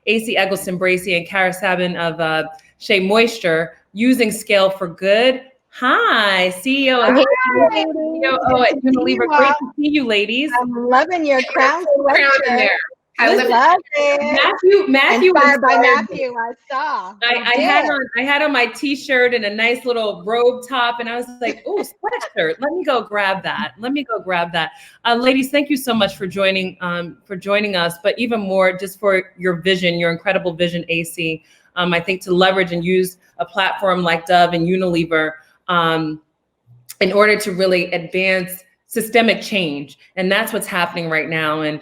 Esi Eggleston Bracey and Cara Sabin of Shea Moisture using Scale for Good. Hi, CEO Hi, COO at Unilever. Great to see you, ladies. I'm loving your crown in there. I love it. Matthew inspired by Matthew. I saw. I had on my t-shirt and a nice little robe top, and I was like, "Oh, sweatshirt. Let me go grab that. Ladies, thank you so much for joining us. But even more, just for your vision, your incredible vision, AC. I think to leverage and use a platform like Dove and Unilever in order to really advance systemic change. And that's what's happening right now. And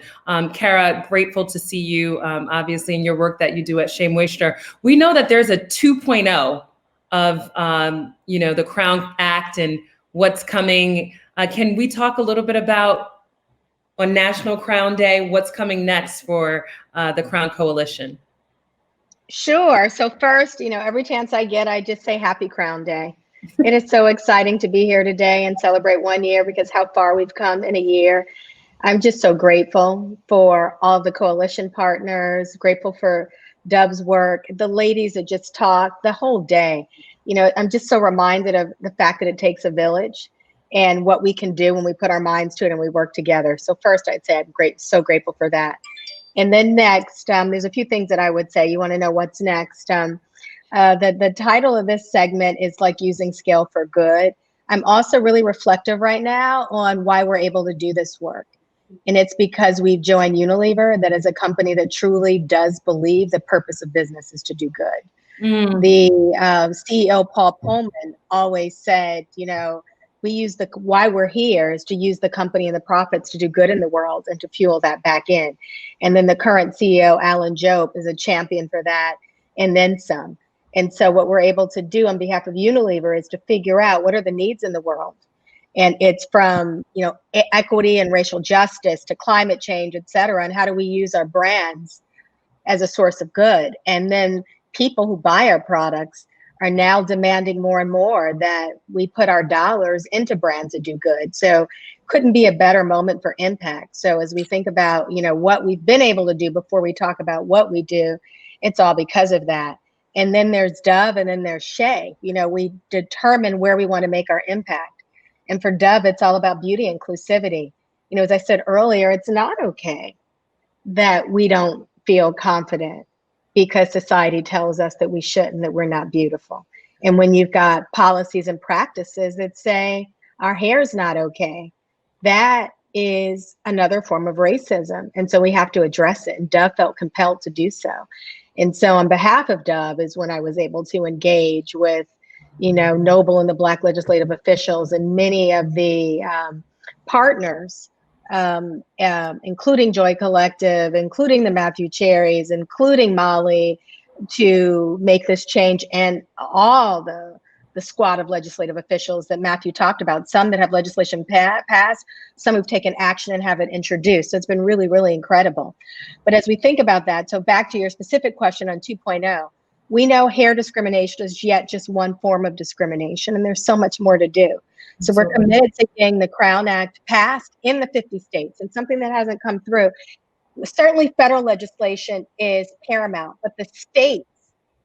Cara, grateful to see you, obviously, in your work that you do at Shea Moisture. We know that there's a 2.0 of, the Crown Act and what's coming. Can we talk a little bit about, on National Crown Day, what's coming next for the Crown Coalition? Sure. So first, every chance I get, I just say Happy Crown Day. It is so exciting to be here today and celebrate 1 year, because how far we've come in a year. I'm just so grateful for all of the coalition partners, grateful for Dove's work, the ladies that just talked the whole day. I'm just so reminded of the fact that it takes a village and what we can do when we put our minds to it and we work together. So first, I'd say I'm so grateful for that. And then next, there's a few things that I would say. You want to know what's next. The title of this segment is like using Scale for Good. I'm also really reflective right now on why we're able to do this work. And it's because we've joined Unilever, that is a company that truly does believe the purpose of business is to do good. The CEO, Paul Pullman, always said, we use why we're here is to use the company and the profits to do good in the world and to fuel that back in. And then the current CEO, Alan Jope, is a champion for that, and then some. And so what we're able to do on behalf of Unilever is to figure out what are the needs in the world. And it's from, equity and racial justice to climate change, et cetera. And how do we use our brands as a source of good? And then people who buy our products are now demanding more and more that we put our dollars into brands that do good. So couldn't be a better moment for impact. So as we think about, what we've been able to do before we talk about what we do, it's all because of that. And then there's Dove, and then there's Shea. We determine where we want to make our impact. And for Dove, it's all about beauty inclusivity. As I said earlier, it's not okay that we don't feel confident because society tells us that we shouldn't, that we're not beautiful. And when you've got policies and practices that say our hair is not okay, that is another form of racism. And so we have to address it. And Dove felt compelled to do so. And so on behalf of Dove is when I was able to engage with, Noble and the Black legislative officials and many of the partners, including Joy Collective, including the Matthew Cherries, including Molly, to make this change, and all the squad of legislative officials that Matthew talked about, some that have legislation passed, some who've taken action and have it introduced. So it's been really, really incredible. But as we think about that, so back to your specific question on 2.0, we know hair discrimination is yet just one form of discrimination, and there's so much more to do. So we're committed to getting the Crown Act passed in the 50 states, and something that hasn't come through. Certainly federal legislation is paramount, but the states,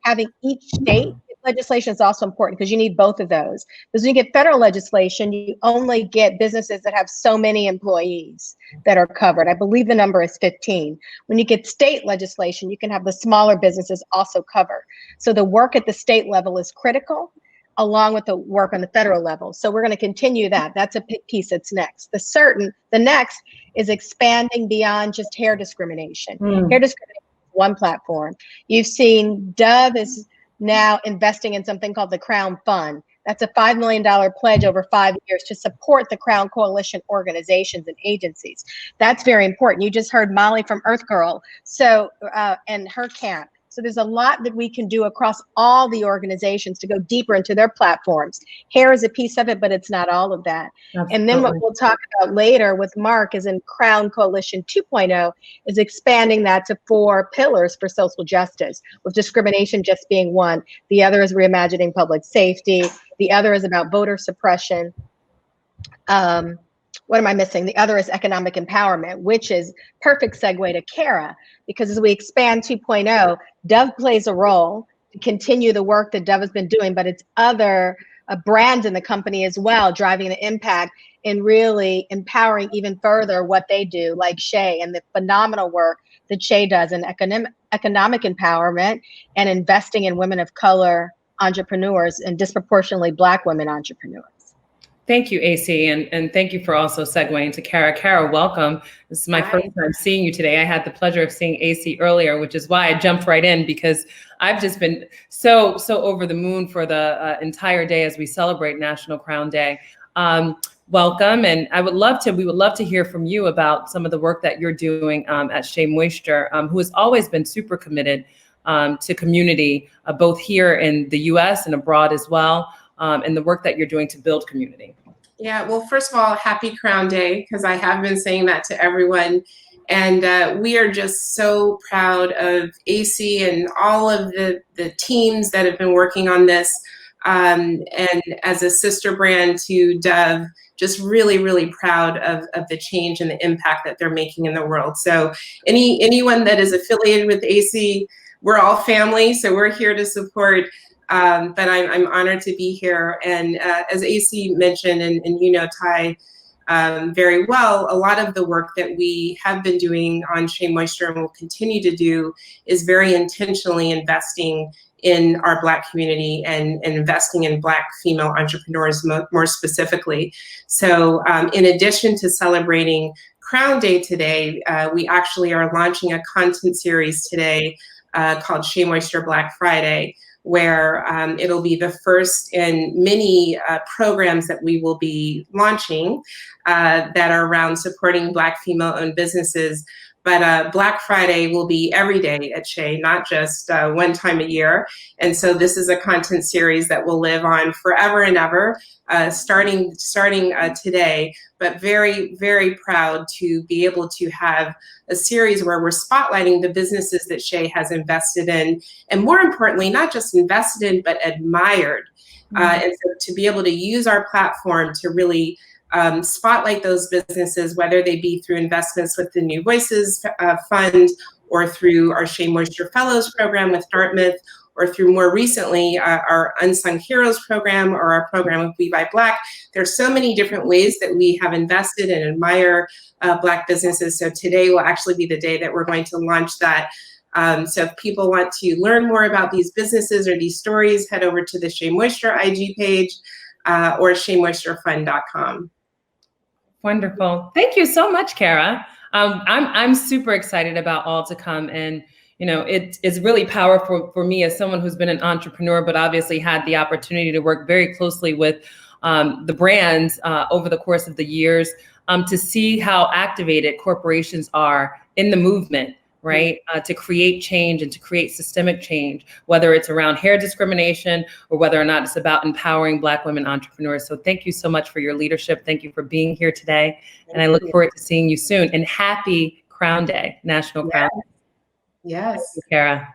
having each state legislation is also important, because you need both of those. Because when you get federal legislation, you only get businesses that have so many employees that are covered. I believe the number is 15. When you get state legislation, you can have the smaller businesses also covered. So the work at the state level is critical, along with the work on the federal level. So we're going to continue that. That's a piece that's next. The next is expanding beyond just hair discrimination. Hair discrimination is one platform. You've seen Dove is now investing in something called the Crown Fund. That's a $5 million pledge over 5 years to support the Crown Coalition organizations and agencies. That's very important. You just heard Molly from Earth Girl, and her camp. So there's a lot that we can do across all the organizations to go deeper into their platforms. Hair is a piece of it, but it's not all of that. Absolutely. And then what we'll talk about later with Mark is in Crown Coalition 2.0 is expanding that to 4 pillars for social justice, with discrimination just being one. The other is reimagining public safety. The other is about voter suppression. what am I missing? The other is economic empowerment, which is perfect segue to Cara, because as we expand 2.0, Dove plays a role to continue the work that Dove has been doing, but it's other brands in the company as well, driving the impact and really empowering even further what they do, like Shea and the phenomenal work that Shea does in economic empowerment and investing in women of color entrepreneurs and disproportionately Black women entrepreneurs. Thank you, Esi, and thank you for also segueing to Cara. Cara, welcome. This is my first time seeing you today. I had the pleasure of seeing Esi earlier, which is why I jumped right in, because I've just been so over the moon for the entire day as we celebrate National Crown Day. Welcome, and we would love to hear from you about some of the work that you're doing at Shea Moisture, who has always been super committed to community, both here in the US and abroad as well. And the work that you're doing to build community. Yeah, well, first of all, happy Crown Day, because I have been saying that to everyone. And we are just so proud of Esi and all of the teams that have been working on this. And as a sister brand to Dove, just really proud of the change and the impact that they're making in the world. So anyone that is affiliated with Esi, we're all family, so we're here to support. But I'm honored to be here. And as Esi mentioned, and you know Tai very well, a lot of the work that we have been doing on Shea Moisture and will continue to do is very intentionally investing in our Black community and investing in Black female entrepreneurs more specifically. So in addition to celebrating Crown Day today, we actually are launching a content series today called Shea Moisture Black Friday, where it'll be the first in many programs that we will be launching that are around supporting Black female-owned businesses. But Black Friday will be every day at Shea, not just one time a year. And so this is a content series that will live on forever and ever, starting today. But very proud to be able to have a series where we're spotlighting the businesses that Shea has invested in, and more importantly, not just invested in, but admired. And so to be able to use our platform to really spotlight those businesses, whether they be through investments with the New Voices Fund, or through our Shea Moisture Fellows program with Dartmouth, or through more recently our Unsung Heroes program, or our program with We Buy Black. There's so many different ways that we have invested and admire Black businesses. So today will actually be the day that we're going to launch that. So if people want to learn more about these businesses or these stories, head over to the Shea Moisture IG page or SheaMoistureFund.com. Wonderful. Thank you so much, Cara. I'm super excited about all to come. And, you know, it's really powerful for me as someone who's been an entrepreneur, but obviously had the opportunity to work very closely with the brands over the course of the years to see how activated corporations are in the movement, right? To create change and to create systemic change, whether it's around hair discrimination or whether or not it's about empowering Black women entrepreneurs. So thank you so much for your leadership. Thank you for being here today. And I look forward to seeing you soon. And happy Crown Day, National Crown Day. Yes. Thank you, Cara.